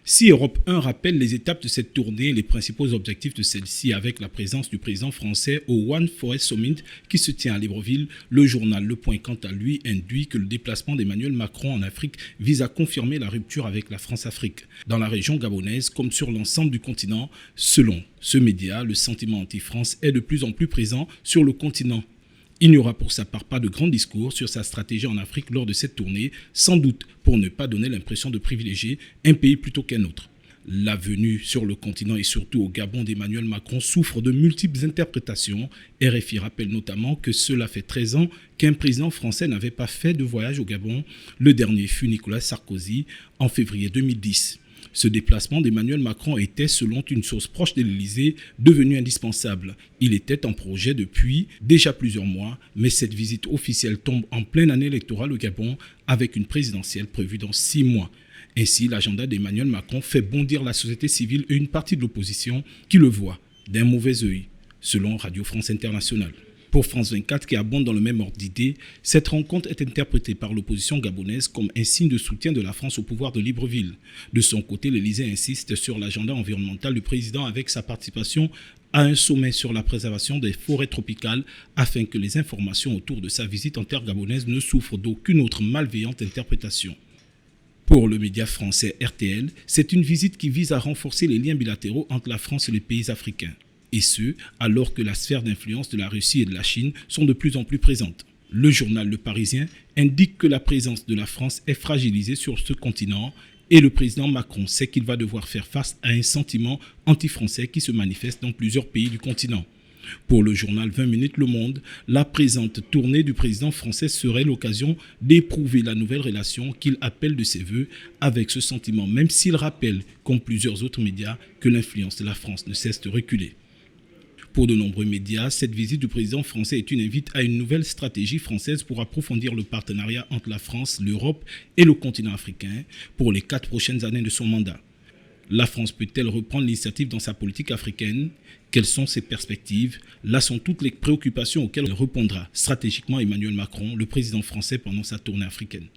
Si Europe 1 rappelle les étapes de cette tournée et les principaux objectifs de celle-ci avec la présence du président français au One Forest Summit qui se tient à Libreville, le journal Le Point quant à lui induit que le déplacement d'Emmanuel Macron en Afrique vise à confirmer la rupture avec la France-Afrique. Dans la région gabonaise comme sur l'ensemble du continent, selon ce média, le sentiment anti-France est de plus en plus présent sur le continent. Il n'y aura pour sa part pas de grand discours sur sa stratégie en Afrique lors de cette tournée, sans doute pour ne pas donner l'impression de privilégier un pays plutôt qu'un autre. La venue sur le continent et surtout au Gabon d'Emmanuel Macron souffre de multiples interprétations. RFI rappelle notamment que cela fait 13 ans qu'un président français n'avait pas fait de voyage au Gabon. Le dernier fut Nicolas Sarkozy en février 2010. Ce déplacement d'Emmanuel Macron était, selon une source proche de l'Élysée, devenu indispensable. Il était en projet depuis déjà plusieurs mois, mais cette visite officielle tombe en pleine année électorale au Gabon avec une présidentielle prévue dans 6 mois. Ainsi, l'agenda d'Emmanuel Macron fait bondir la société civile et une partie de l'opposition qui le voit d'un mauvais œil, selon Radio France Internationale. Pour France 24, qui abonde dans le même ordre d'idées, cette rencontre est interprétée par l'opposition gabonaise comme un signe de soutien de la France au pouvoir de Libreville. De son côté, l'Élysée insiste sur l'agenda environnemental du président avec sa participation à un sommet sur la préservation des forêts tropicales afin que les informations autour de sa visite en terre gabonaise ne souffrent d'aucune autre malveillante interprétation. Pour le média français RTL, c'est une visite qui vise à renforcer les liens bilatéraux entre la France et les pays africains. Et ce, alors que la sphère d'influence de la Russie et de la Chine sont de plus en plus présentes. Le journal Le Parisien indique que la présence de la France est fragilisée sur ce continent et le président Macron sait qu'il va devoir faire face à un sentiment anti-français qui se manifeste dans plusieurs pays du continent. Pour le journal 20 minutes Le Monde, la présente tournée du président français serait l'occasion d'éprouver la nouvelle relation qu'il appelle de ses voeux avec ce sentiment, même s'il rappelle, comme plusieurs autres médias, que l'influence de la France ne cesse de reculer. Pour de nombreux médias, cette visite du président français est une invite à une nouvelle stratégie française pour approfondir le partenariat entre la France, l'Europe et le continent africain pour les 4 prochaines années de son mandat. La France peut-elle reprendre l'initiative dans sa politique africaine? Quelles sont ses perspectives? Là sont toutes les préoccupations auxquelles répondra stratégiquement Emmanuel Macron, le président français, pendant sa tournée africaine.